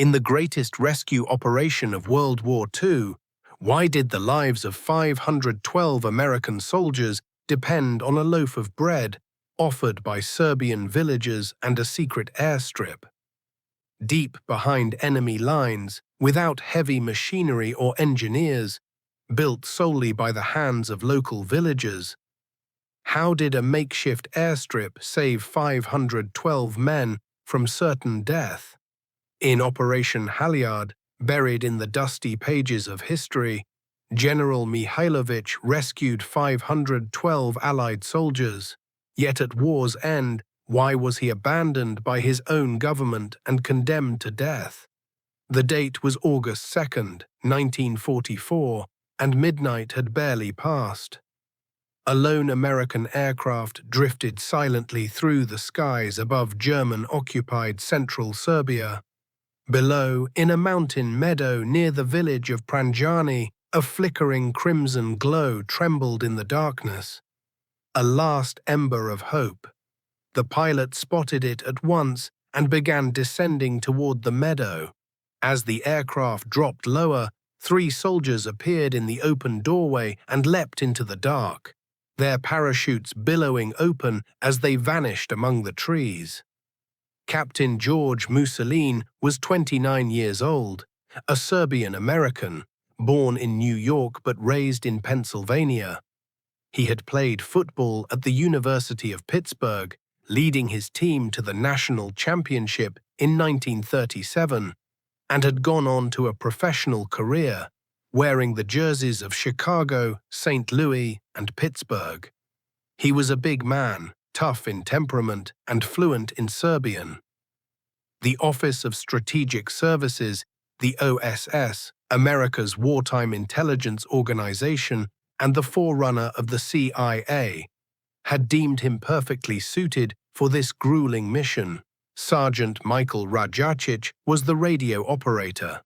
In the greatest rescue operation of World War II, why did the lives of 512 American soldiers depend on a loaf of bread offered by Serbian villagers and a secret airstrip? Deep behind enemy lines, without heavy machinery or engineers, built solely by the hands of local villagers, how did a makeshift airstrip save 512 men from certain death? In Operation Halyard, buried in the dusty pages of history, General Mihailovich rescued 512 Allied soldiers. Yet at war's end, why was he abandoned by his own government and condemned to death? The date was August 2nd, 1944, and midnight had barely passed. A lone American aircraft drifted silently through the skies above German-occupied central Serbia. Below, in a mountain meadow near the village of Pranjani, a flickering crimson glow trembled in the darkness. A last ember of hope. The pilot spotted it at once and began descending toward the meadow. As the aircraft dropped lower, 3 soldiers appeared in the open doorway and leapt into the dark, their parachutes billowing open as they vanished among the trees. Captain George Mussolini was 29 years old, a Serbian American, born in New York but raised in Pennsylvania. He had played football at the University of Pittsburgh, leading his team to the national championship in 1937, and had gone on to a professional career, wearing the jerseys of Chicago, St. Louis, and Pittsburgh. He was a big man, tough in temperament, and fluent in Serbian. The Office of Strategic Services, the OSS, America's wartime intelligence organization and the forerunner of the CIA, had deemed him perfectly suited for this grueling mission. Sergeant Michael Rajacic was the radio operator.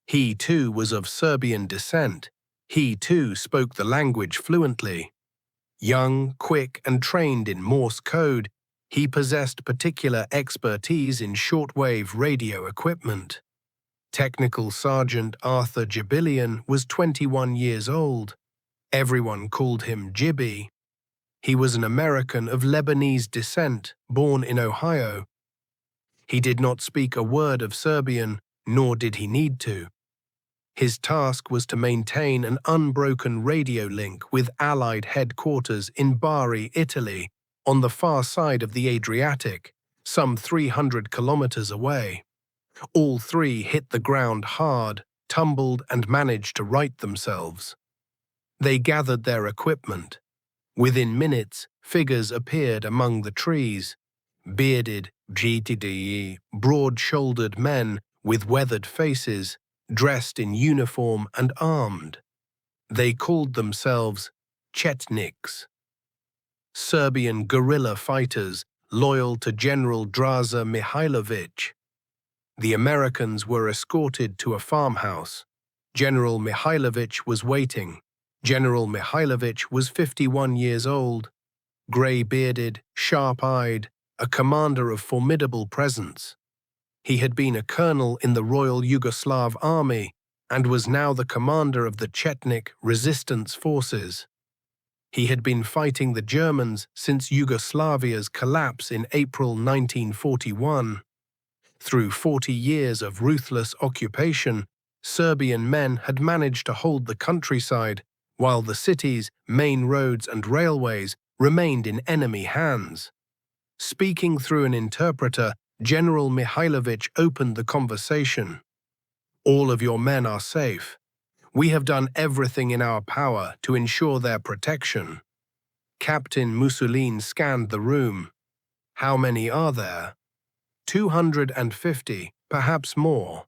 He too was of Serbian descent. He too spoke the language fluently. Young, quick, and trained in Morse code, he possessed particular expertise in shortwave radio equipment. Technical Sergeant Arthur Jibilian was 21 years old. Everyone called him Jibby. He was an American of Lebanese descent, born in Ohio. He did not speak a word of Serbian, nor did he need to. His task was to maintain an unbroken radio link with Allied headquarters in Bari, Italy, on the far side of the Adriatic, some 300 kilometers away. All 3 hit the ground hard, tumbled, and managed to right themselves. They gathered their equipment. Within minutes, figures appeared among the trees. Bearded, broad-shouldered men with weathered faces, dressed in uniform and armed. They called themselves Chetniks, Serbian guerrilla fighters loyal to General Draza Mihailovich. The Americans were escorted to a farmhouse. General Mihailovich was waiting. General Mihailovich was 51 years old, gray-bearded, sharp-eyed, a commander of formidable presence. He had been a colonel in the Royal Yugoslav Army and was now the commander of the Chetnik resistance forces. He had been fighting the Germans since Yugoslavia's collapse in April 1941. Through 40 years of ruthless occupation, Serbian men had managed to hold the countryside, while the cities, main roads, and railways remained in enemy hands. Speaking through an interpreter, General Mihailovich opened the conversation. "All of your men are safe. We have done everything in our power to ensure their protection." Captain Mussolini scanned the room. "How many are there?" 250, perhaps more.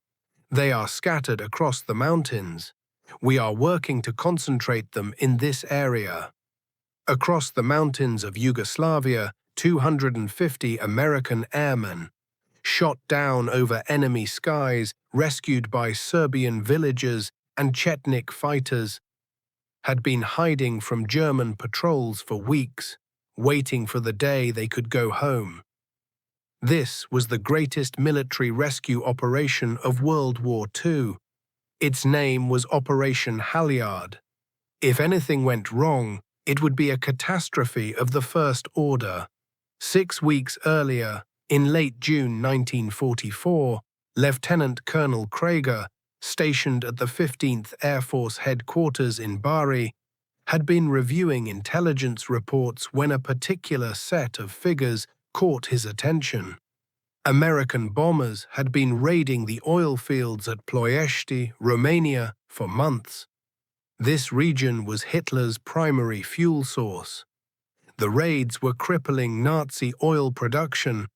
They are scattered across the mountains. We are working to concentrate them in this area. Across the mountains of Yugoslavia, 250 American airmen, shot down over enemy skies, rescued by Serbian villagers and Chetnik fighters, had been hiding from German patrols for weeks, waiting for the day they could go home. This was the greatest military rescue operation of World War II. Its name was Operation Halyard. If anything went wrong, it would be a catastrophe of the first order. 6 weeks earlier, in late June 1944, Lieutenant Colonel Krieger, stationed at the 15th Air Force Headquarters in Bari, had been reviewing intelligence reports when a particular set of figures caught his attention. American bombers had been raiding the oil fields at Ploiești, Romania, for months. This region was Hitler's primary fuel source. The raids were crippling Nazi oil production,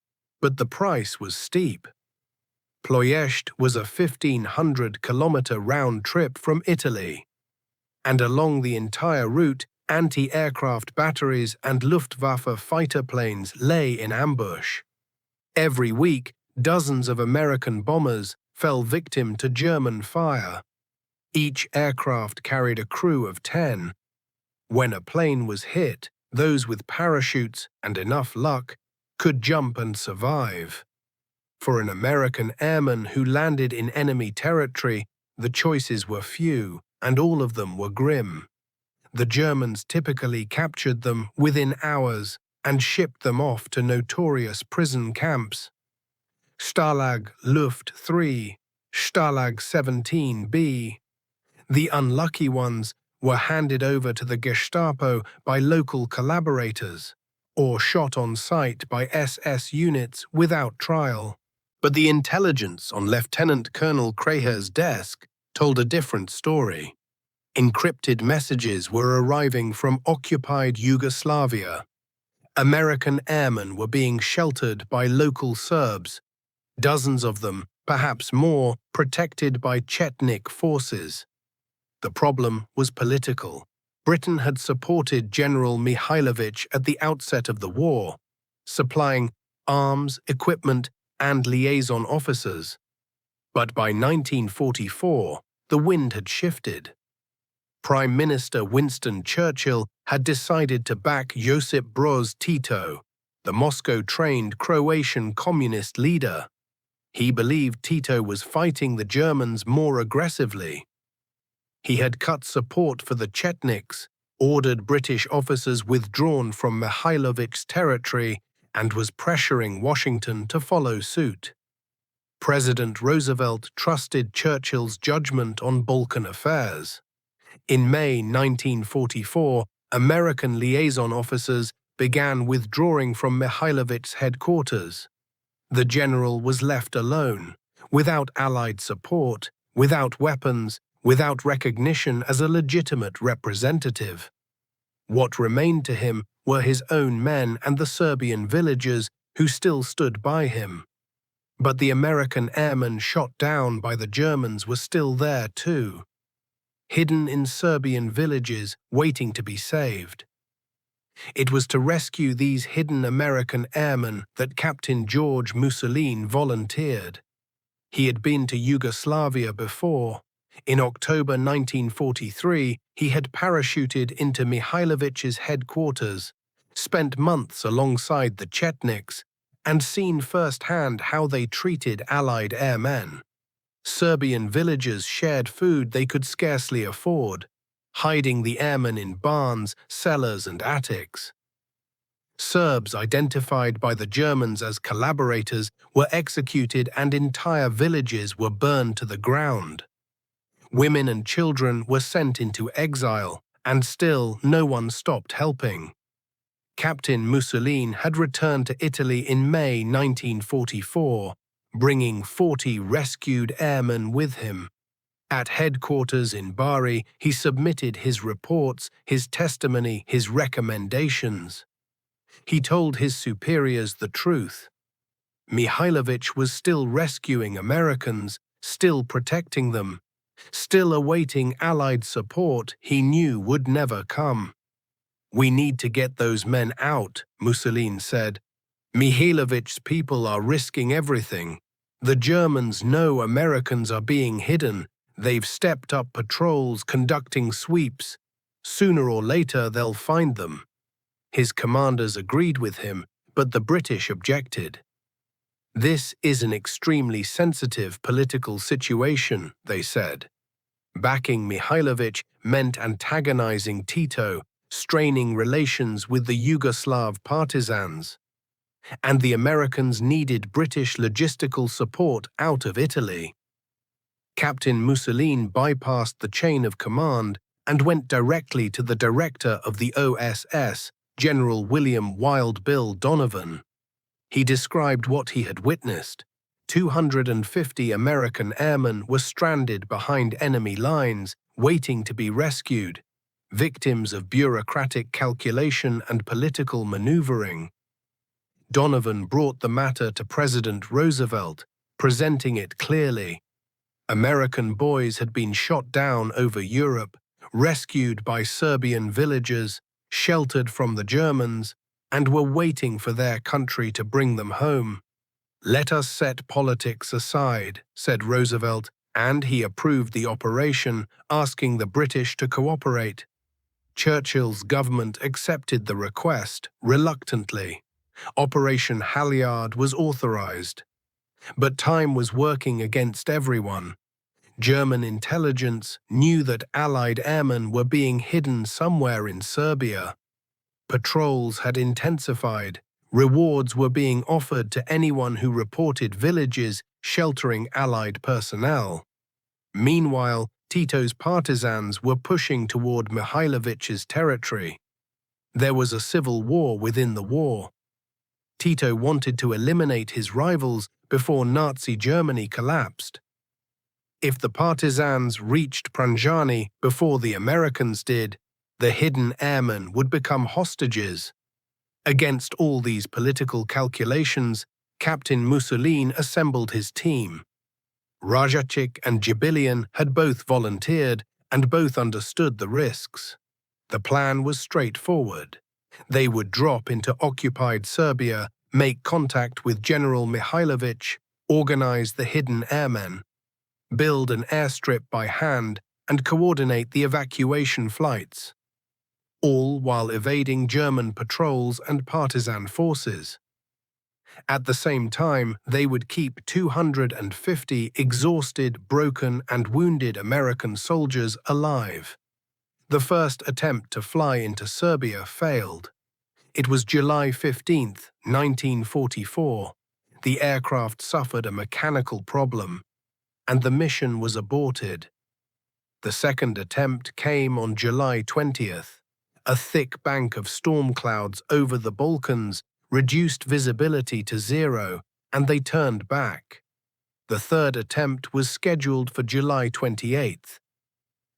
but the price was steep. Ploiești was a 1,500-kilometer round trip from Italy, and along the entire route, anti-aircraft batteries and Luftwaffe fighter planes lay in ambush. Every week, dozens of American bombers fell victim to German fire. Each aircraft carried a crew of 10. When a plane was hit, those with parachutes and enough luck could jump and survive. For an American airman who landed in enemy territory, the choices were few, and all of them were grim. The Germans typically captured them within hours and shipped them off to notorious prison camps. Stalag Luft 3, Stalag 17B. The unlucky ones were handed over to the Gestapo by local collaborators, or shot on sight by SS units without trial. But the intelligence on Lieutenant Colonel Krieger's desk told a different story. Encrypted messages were arriving from occupied Yugoslavia. American airmen were being sheltered by local Serbs, dozens of them, perhaps more, protected by Chetnik forces. The problem was political. Britain had supported General Mihailovich at the outset of the war, supplying arms, equipment, and liaison officers. But by 1944, the wind had shifted. Prime Minister Winston Churchill had decided to back Josip Broz Tito, the Moscow-trained Croatian communist leader. He believed Tito was fighting the Germans more aggressively. He had cut support for the Chetniks, ordered British officers withdrawn from Mihailovich's territory, and was pressuring Washington to follow suit. President Roosevelt trusted Churchill's judgment on Balkan affairs. In May 1944, American liaison officers began withdrawing from Mihailovich's headquarters. The general was left alone, without Allied support, without weapons, without recognition as a legitimate representative. What remained to him were his own men and the Serbian villagers who still stood by him. But the American airmen shot down by the Germans were still there too, hidden in Serbian villages waiting to be saved. It was to rescue these hidden American airmen that Captain George Mussolini volunteered. He had been to Yugoslavia before. In October 1943, he had parachuted into Mihailovich's headquarters, spent months alongside the Chetniks, and seen firsthand how they treated Allied airmen. Serbian villagers shared food they could scarcely afford, hiding the airmen in barns, cellars, and attics. Serbs identified by the Germans as collaborators were executed and entire villages were burned to the ground. Women and children were sent into exile, and still no one stopped helping. Captain Mussolini had returned to Italy in May 1944, bringing 40 rescued airmen with him. At headquarters in Bari, he submitted his reports, his testimony, his recommendations. He told his superiors the truth. Mihailovich was still rescuing Americans, still protecting them, still awaiting Allied support he knew would never come. "We need to get those men out," Mussolini said. "Mihailovich's people are risking everything. The Germans know Americans are being hidden. They've stepped up patrols, conducting sweeps. Sooner or later they'll find them." His commanders agreed with him, but the British objected. This is an extremely sensitive political situation, they said. Backing Mihailović meant antagonizing Tito, straining relations with the Yugoslav partisans. And the Americans needed British logistical support out of Italy. Captain Mussolini bypassed the chain of command and went directly to the director of the OSS, General William Wild Bill Donovan. He described what he had witnessed. 250 American airmen were stranded behind enemy lines, waiting to be rescued, victims of bureaucratic calculation and political maneuvering. Donovan brought the matter to President Roosevelt, presenting it clearly. American boys had been shot down over Europe, rescued by Serbian villagers, sheltered from the Germans, and were waiting for their country to bring them home. "Let us set politics aside," said Roosevelt, and he approved the operation, asking the British to cooperate. Churchill's government accepted the request, reluctantly. Operation Halyard was authorized. But time was working against everyone. German intelligence knew that Allied airmen were being hidden somewhere in Serbia. Patrols had intensified. Rewards were being offered to anyone who reported villages sheltering Allied personnel. Meanwhile, Tito's partisans were pushing toward Mihailovic's territory. There was a civil war within the war. Tito wanted to eliminate his rivals before Nazi Germany collapsed. If the partisans reached Pranjani before the Americans did, the hidden airmen would become hostages. Against all these political calculations, Captain Mussolini assembled his team. Rajacic and Jibilian had both volunteered and both understood the risks. The plan was straightforward. They would drop into occupied Serbia, make contact with General Mihailović, organize the hidden airmen, build an airstrip by hand, and coordinate the evacuation flights, all while evading German patrols and partisan forces. At the same time, they would keep 250 exhausted, broken, and wounded American soldiers alive. The first attempt to fly into Serbia failed. It was July 15, 1944. The aircraft suffered a mechanical problem, and the mission was aborted. The second attempt came on July 20th. A thick bank of storm clouds over the Balkans reduced visibility to zero, and they turned back. The third attempt was scheduled for July 28th.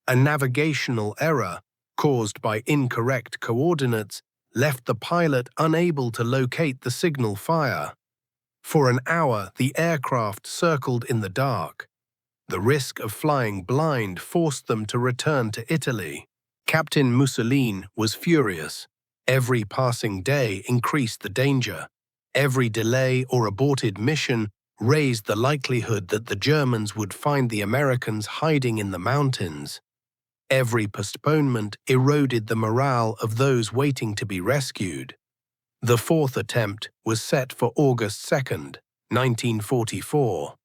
A navigational error, caused by incorrect coordinates, left the pilot unable to locate the signal fire. For an hour, the aircraft circled in the dark. The risk of flying blind forced them to return to Italy. Captain Mussolini was furious. Every passing day increased the danger. Every delay or aborted mission raised the likelihood that the Germans would find the Americans hiding in the mountains. Every postponement eroded the morale of those waiting to be rescued. The fourth attempt was set for August 2nd, 1944.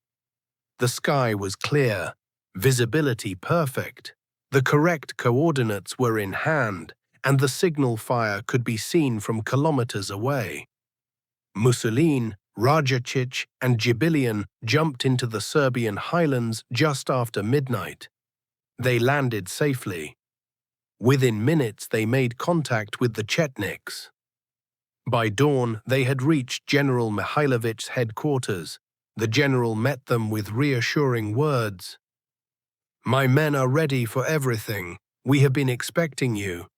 The sky was clear, visibility perfect. The correct coordinates were in hand, and the signal fire could be seen from kilometers away. Mussolini, Rajacic, and Jibilian jumped into the Serbian highlands just after midnight. They landed safely. Within minutes, they made contact with the Chetniks. By dawn, they had reached General Mihailovic's headquarters. The general met them with reassuring words. "My men are ready for everything. We have been expecting you."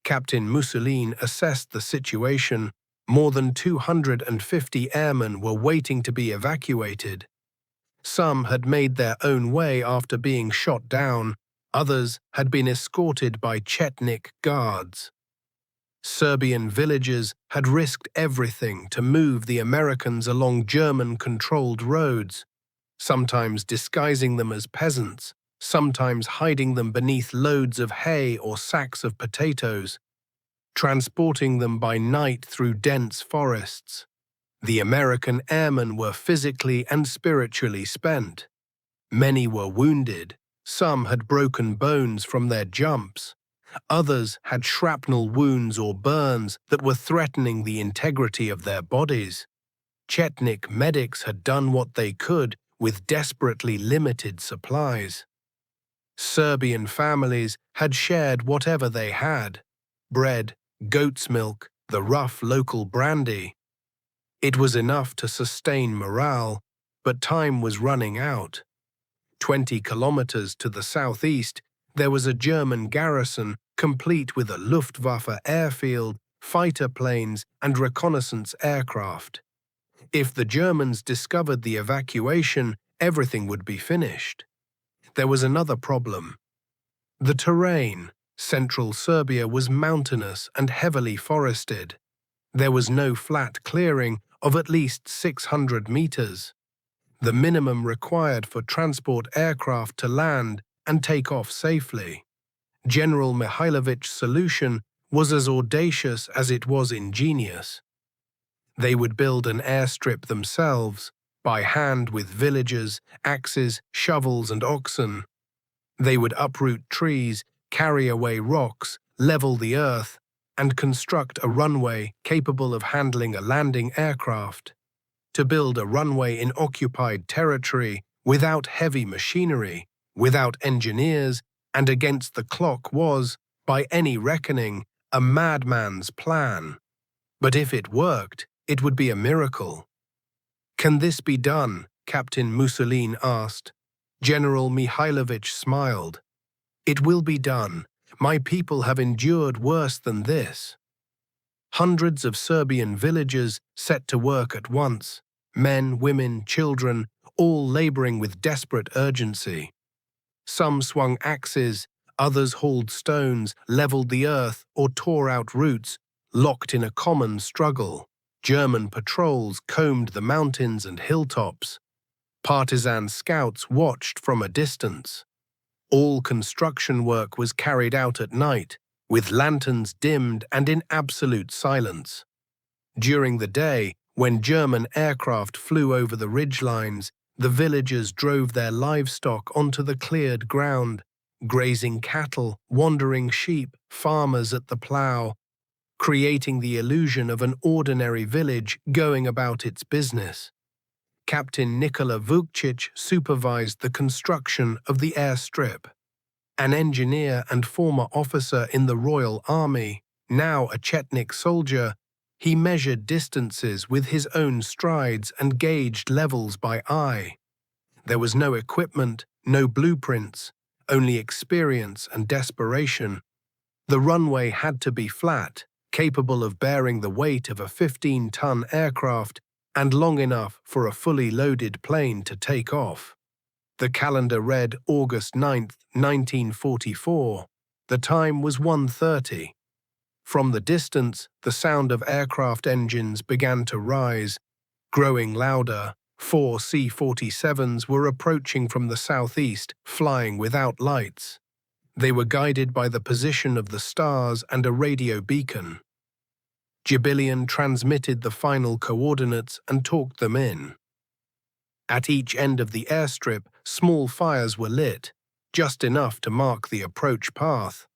Captain Mussolini assessed the situation. More than 250 airmen were waiting to be evacuated. Some had made their own way after being shot down. Others had been escorted by Chetnik guards. Serbian villagers had risked everything to move the Americans along German-controlled roads, sometimes disguising them as peasants, sometimes hiding them beneath loads of hay or sacks of potatoes, transporting them by night through dense forests. The American airmen were physically and spiritually spent. Many were wounded. Some had broken bones from their jumps. Others had shrapnel wounds or burns that were threatening the integrity of their bodies. Chetnik medics had done what they could with desperately limited supplies. Serbian families had shared whatever they had: bread, goat's milk, the rough local brandy. It was enough to sustain morale, but time was running out. 20 kilometers to the southeast, there was a German garrison complete with a Luftwaffe airfield, fighter planes, and reconnaissance aircraft. If the Germans discovered the evacuation, everything would be finished. There was another problem. The terrain. Central Serbia was mountainous and heavily forested. There was no flat clearing of at least 600 meters, the minimum required for transport aircraft to land and take off safely. General Mihailovich's solution was as audacious as it was ingenious. They would build an airstrip themselves, by hand with villagers, axes, shovels, and oxen. They would uproot trees, carry away rocks, level the earth, and construct a runway capable of handling a landing aircraft. To build a runway in occupied territory, without heavy machinery, without engineers, and against the clock was, by any reckoning, a madman's plan. But if it worked, it would be a miracle. "Can this be done?" Captain Mussolini asked. General Mihailovich smiled. "It will be done. My people have endured worse than this." Hundreds of Serbian villagers set to work at once, men, women, children, all laboring with desperate urgency. Some swung axes, others hauled stones, leveled the earth, or tore out roots, locked in a common struggle. German patrols combed the mountains and hilltops. Partisan scouts watched from a distance. All construction work was carried out at night, with lanterns dimmed and in absolute silence. During the day, when German aircraft flew over the ridgelines, the villagers drove their livestock onto the cleared ground, grazing cattle, wandering sheep, farmers at the plow, creating the illusion of an ordinary village going about its business. Captain Nikola Vukcic supervised the construction of the airstrip. An engineer and former officer in the Royal Army, now a Chetnik soldier, he measured distances with his own strides and gauged levels by eye. There was no equipment, no blueprints, only experience and desperation. The runway had to be flat, capable of bearing the weight of a 15-ton aircraft, and long enough for a fully loaded plane to take off. The calendar read August 9, 1944. The time was 1:30. From the distance, the sound of aircraft engines began to rise, growing louder. 4 C-47s were approaching from the southeast, flying without lights. They were guided by the position of the stars and a radio beacon. Jibilian transmitted the final coordinates and talked them in. At each end of the airstrip, small fires were lit, just enough to mark the approach path.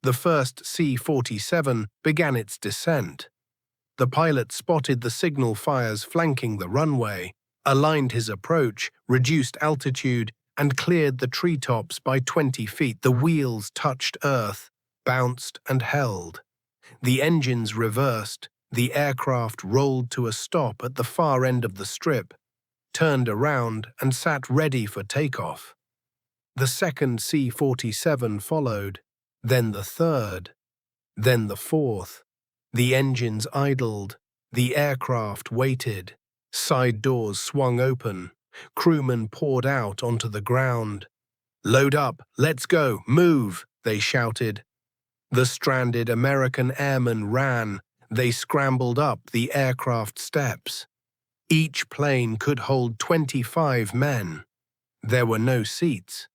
The first C-47 began its descent. The pilot spotted the signal fires flanking the runway, aligned his approach, reduced altitude, and cleared the treetops by 20 feet. The wheels touched earth, bounced and held. The engines reversed, the aircraft rolled to a stop at the far end of the strip, turned around and sat ready for takeoff. The second C-47 followed, then the third, then the fourth. The engines idled, the aircraft waited, side doors swung open, crewmen poured out onto the ground. "Load up, let's go, move," they shouted. The stranded American airmen ran. They scrambled up the aircraft steps. Each plane could hold 25 men. There were no seats.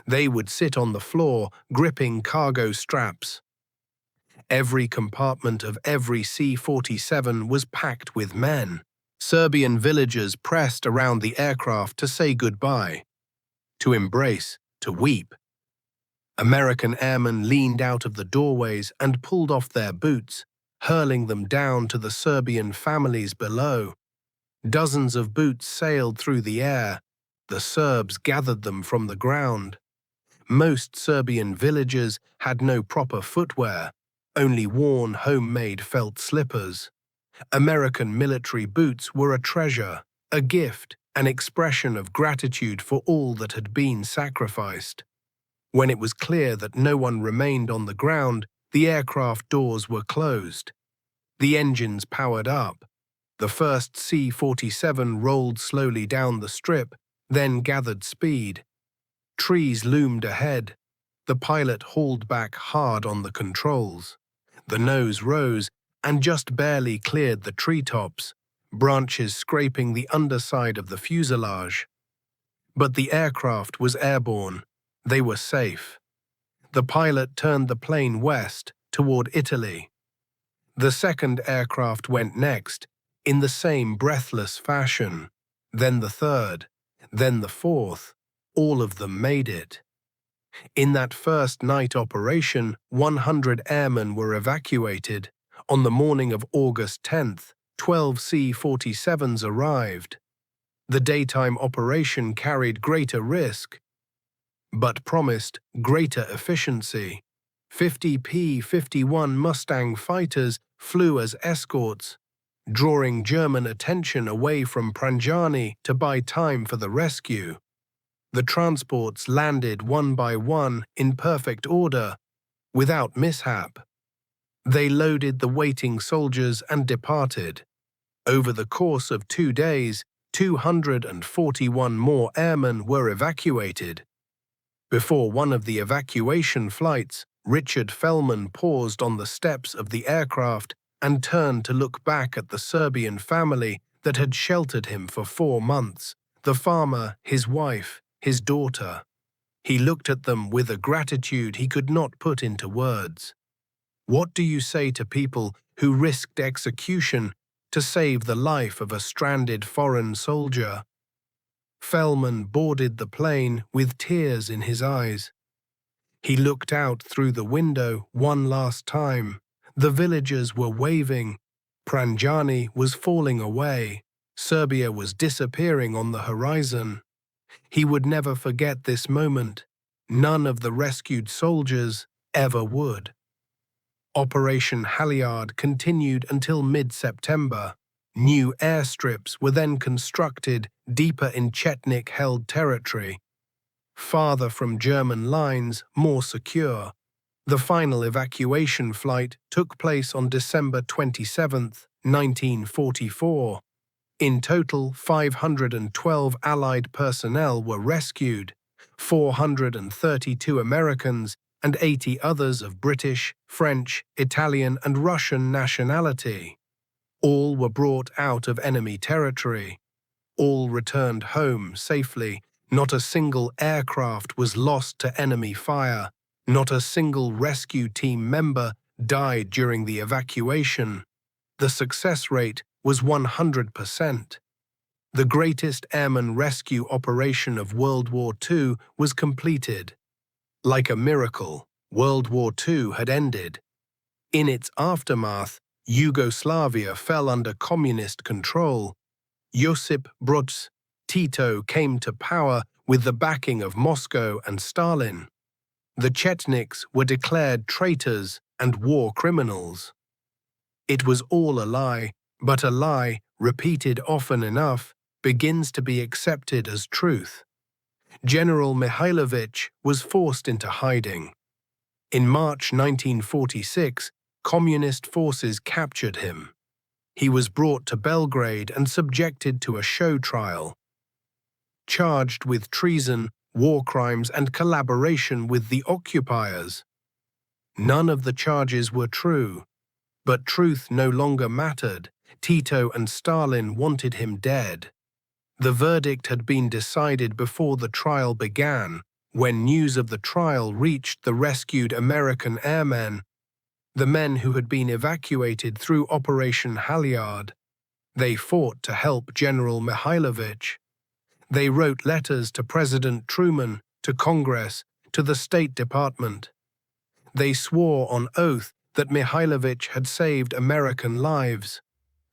They would sit on the floor, gripping cargo straps. Every compartment of every C-47 was packed with men. Serbian villagers pressed around the aircraft to say goodbye, to embrace, to weep. American airmen leaned out of the doorways and pulled off their boots, hurling them down to the Serbian families below. Dozens of boots sailed through the air. The Serbs gathered them from the ground. Most Serbian villagers had no proper footwear, only worn homemade felt slippers. American military boots were a treasure, a gift, an expression of gratitude for all that had been sacrificed. When it was clear that no one remained on the ground, the aircraft doors were closed. The engines powered up. The first C-47 rolled slowly down the strip, then gathered speed. Trees loomed ahead. The pilot hauled back hard on the controls. The nose rose and just barely cleared the treetops, branches scraping the underside of the fuselage. But the aircraft was airborne. They were safe. The pilot turned the plane west, toward Italy. The second aircraft went next, in the same breathless fashion. Then the third, then the fourth. All of them made it. In that first night operation, 100 airmen were evacuated. On the morning of August 10th, 12 C-47s arrived. The daytime operation carried greater risk, but promised greater efficiency. 50 P-51 Mustang fighters flew as escorts, drawing German attention away from Pranjani to buy time for the rescue. The transports landed one by one in perfect order, without mishap. They loaded the waiting soldiers and departed. Over the course of 2 days, 241 more airmen were evacuated. Before one of the evacuation flights, Richard Fellman paused on the steps of the aircraft and turned to look back at the Serbian family that had sheltered him for 4 months, the farmer, his wife, his daughter. He looked at them with a gratitude he could not put into words. What do you say to people who risked execution to save the life of a stranded foreign soldier? Fellman boarded the plane with tears in his eyes. He looked out through the window one last time. The villagers were waving. Pranjani was falling away. Serbia was disappearing on the horizon. He would never forget this moment. None of the rescued soldiers ever would. Operation Halyard continued until mid-September. New airstrips were then constructed deeper in Chetnik-held territory, farther from German lines, more secure. The final evacuation flight took place on December 27, 1944. In total, 512 Allied personnel were rescued, 432 Americans and 80 others of British, French, Italian and Russian nationality. All were brought out of enemy territory. All returned home safely. Not a single aircraft was lost to enemy fire. Not a single rescue team member died during the evacuation. The success rate was 100%. The greatest airman rescue operation of World War II was completed. Like a miracle, World War II had ended. In its aftermath, Yugoslavia fell under communist control. Josip Broz Tito came to power with the backing of Moscow and Stalin. The Chetniks were declared traitors and war criminals. It was all a lie, but a lie, repeated often enough, begins to be accepted as truth. General Mihailovich was forced into hiding. In March 1946, communist forces captured him. He was brought to Belgrade and subjected to a show trial. Charged with treason, war crimes and collaboration with the occupiers. None of the charges were true, but truth no longer mattered. Tito and Stalin wanted him dead. The verdict had been decided before the trial began. When news of the trial reached the rescued American airmen, the men who had been evacuated through Operation Halyard, They fought to help General Mihailovich. They wrote letters to President Truman, to Congress, to the State Department. They swore on oath that Mihailovich had saved American lives,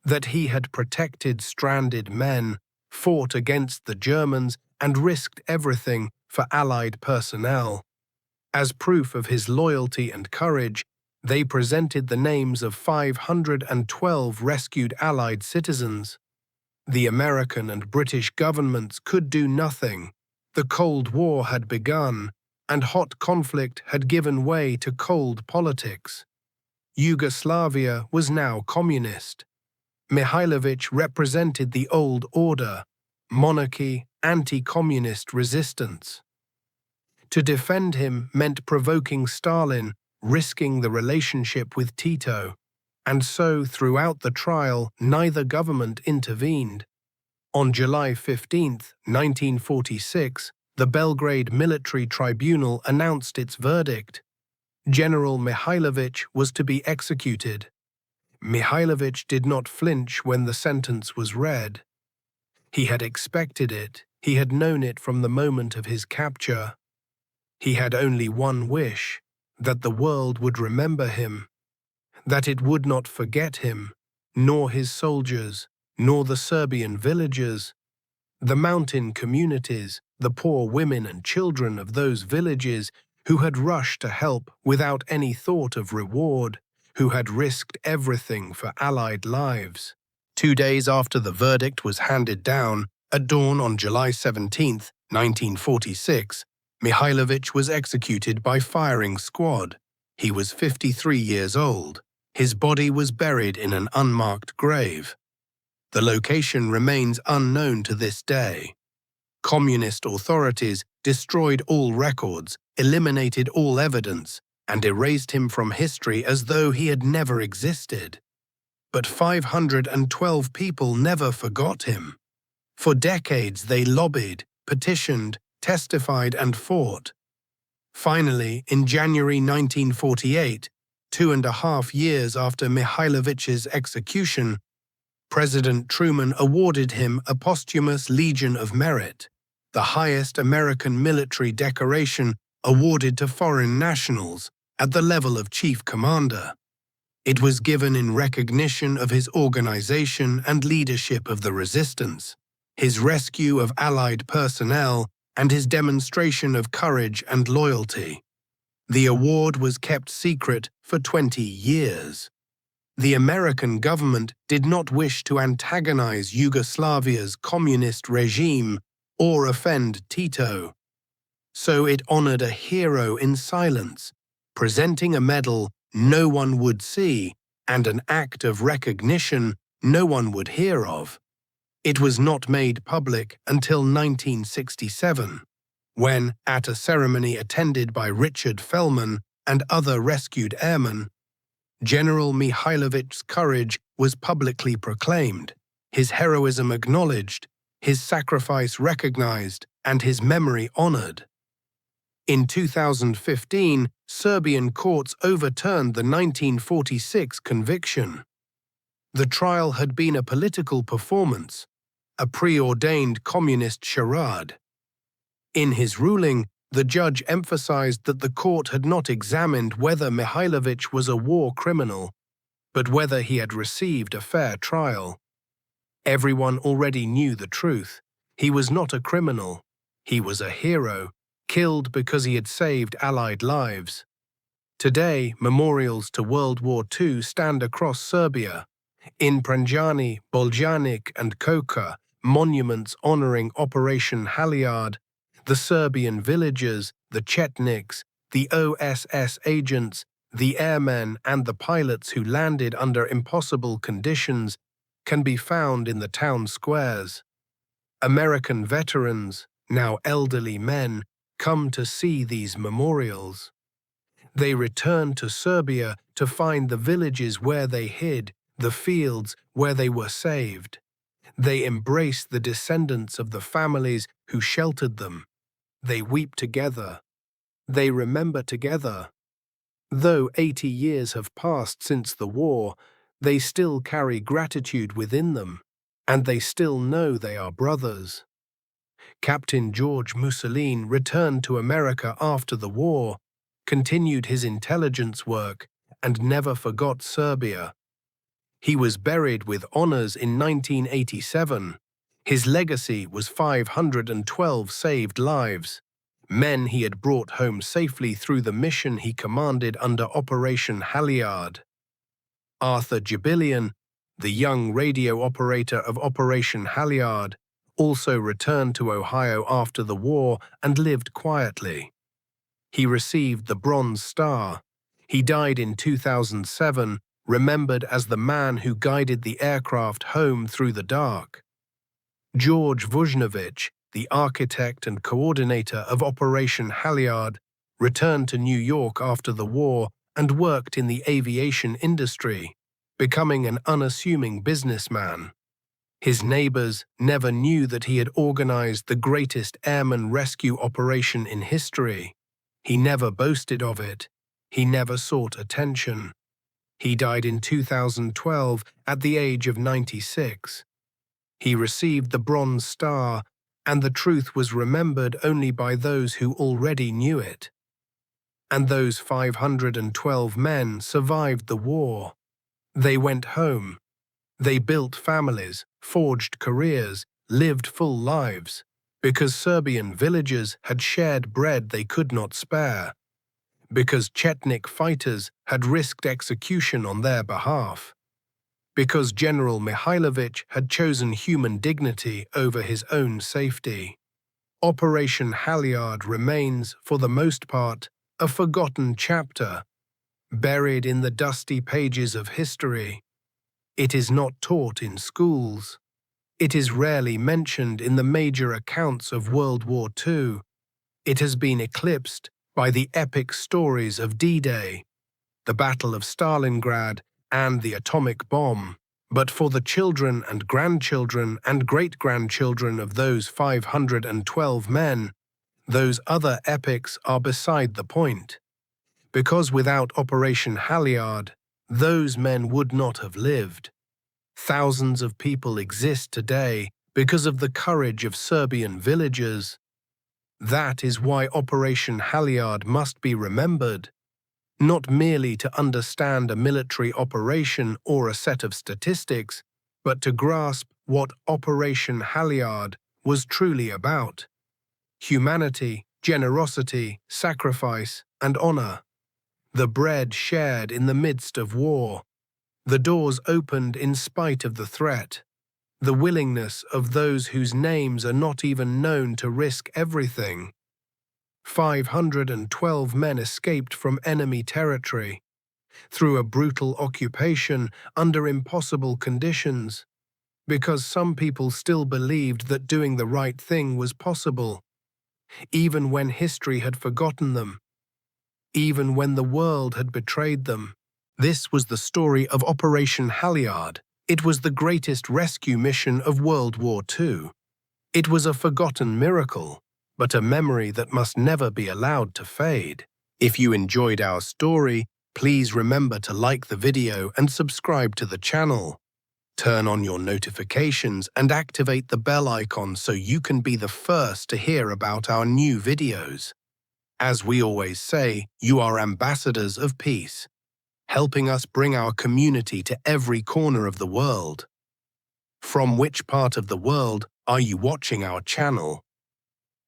that he had protected stranded men, fought against the Germans, and risked everything for Allied personnel. As proof of his loyalty and courage, they presented the names of 512 rescued Allied citizens. The American and British governments could do nothing. The Cold War had begun, and hot conflict had given way to cold politics. Yugoslavia was now communist. Mihailovich represented the old order, monarchy, anti-communist resistance. To defend him meant provoking Stalin, risking the relationship with Tito, and so throughout the trial neither government intervened. On July 15, 1946, the Belgrade Military Tribunal announced its verdict. General Mihailovich was to be executed. Mihailovich did not flinch when the sentence was read. He had expected it, he had known it from the moment of his capture. He had only one wish, that the world would remember him, that it would not forget him, nor his soldiers, nor the Serbian villagers, the mountain communities, the poor women and children of those villages who had rushed to help without any thought of reward, who had risked everything for Allied lives. 2 days after the verdict was handed down, at dawn on July 17, 1946, Mihailovich was executed by firing squad. He was 53 years old. His body was buried in an unmarked grave. The location remains unknown to this day. Communist authorities destroyed all records, eliminated all evidence, and erased him from history as though he had never existed. But 512 people never forgot him. For decades they lobbied, petitioned, testified, and fought. Finally, in January 1948, 2.5 years after Mihailovich's execution, President Truman awarded him a posthumous Legion of Merit, the highest American military decoration awarded to foreign nationals at the level of Chief Commander. It was given in recognition of his organization and leadership of the resistance, his rescue of Allied personnel, and his demonstration of courage and loyalty. The award was kept secret for 20 years. The American government did not wish to antagonize Yugoslavia's communist regime or offend Tito. So it honored a hero in silence, presenting a medal no one would see and an act of recognition no one would hear of. It was not made public until 1967, when, at a ceremony attended by Richard Fellman and other rescued airmen, General Mihailovich's courage was publicly proclaimed, his heroism acknowledged, his sacrifice recognized, and his memory honored. In 2015, Serbian courts overturned the 1946 conviction. The trial had been a political performance, a preordained communist charade. In his ruling, the judge emphasized that the court had not examined whether Mihailovich was a war criminal, but whether he had received a fair trial. Everyone already knew the truth. He was not a criminal. He was a hero, killed because he had saved Allied lives. Today, memorials to World War II stand across Serbia. In Pranjani, Boljanic, and Koka, monuments honoring Operation Halyard, the Serbian villagers, the Chetniks, the OSS agents, the airmen, and the pilots who landed under impossible conditions can be found in the town squares. American veterans, now elderly men, come to see these memorials. They return to Serbia to find the villages where they hid, the fields where they were saved. They embrace the descendants of the families who sheltered them. They weep together. They remember together. Though 80 years have passed since the war, they still carry gratitude within them. and they still know they are brothers. Captain George Mussolini returned to America after the war, continued his intelligence work, and never forgot Serbia. He was buried with honors in 1987. His legacy was 512 saved lives, men he had brought home safely through the mission he commanded under Operation Halyard. Arthur Jibilian, the young radio operator of Operation Halyard, also returned to Ohio after the war and lived quietly. He received the Bronze Star. He died in 2007, remembered as the man who guided the aircraft home through the dark. George Vujnovich, the architect and coordinator of Operation Halyard, returned to New York after the war and worked in the aviation industry, becoming an unassuming businessman. His neighbors never knew that he had organized the greatest airman rescue operation in history. He never boasted of it. He never sought attention. He died in 2012 at the age of 96. He received the Bronze Star, and the truth was remembered only by those who already knew it. And those 512 men survived the war. They went home. They built families, forged careers, lived full lives, because Serbian villagers had shared bread they could not spare, because Chetnik fighters had risked execution on their behalf, because General Mihailovich had chosen human dignity over his own safety. Operation Halyard remains, for the most part, a forgotten chapter, buried in the dusty pages of history. It is not taught in schools. It is rarely mentioned in the major accounts of World War II. It has been eclipsed by the epic stories of D-Day, the Battle of Stalingrad, and the atomic bomb. But for the children and grandchildren and great-grandchildren of those 512 men, those other epics are beside the point. Because without Operation Halyard, those men would not have lived. Thousands of people exist today because of the courage of Serbian villagers. That is why Operation Halyard must be remembered, not merely to understand a military operation or a set of statistics, but to grasp what Operation Halyard was truly about: humanity, generosity, sacrifice, and honor. The bread shared in the midst of war. The doors opened in spite of the threat. The willingness of those whose names are not even known to risk everything. 512 men escaped from enemy territory, through a brutal occupation under impossible conditions, because some people still believed that doing the right thing was possible, even when history had forgotten them, even when the world had betrayed them. This was the story of Operation Halyard. It was the greatest rescue mission of World War II. It was a forgotten miracle, but a memory that must never be allowed to fade. If you enjoyed our story, please remember to like the video and subscribe to the channel. Turn on your notifications and activate the bell icon so you can be the first to hear about our new videos. As we always say, you are ambassadors of peace, helping us bring our community to every corner of the world. From which part of the world are you watching our channel?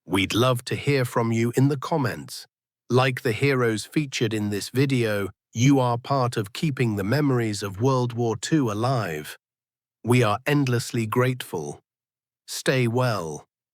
We'd love to hear from you in the comments. Like the heroes featured in this video, you are part of keeping the memories of World War II alive. We are endlessly grateful. Stay well.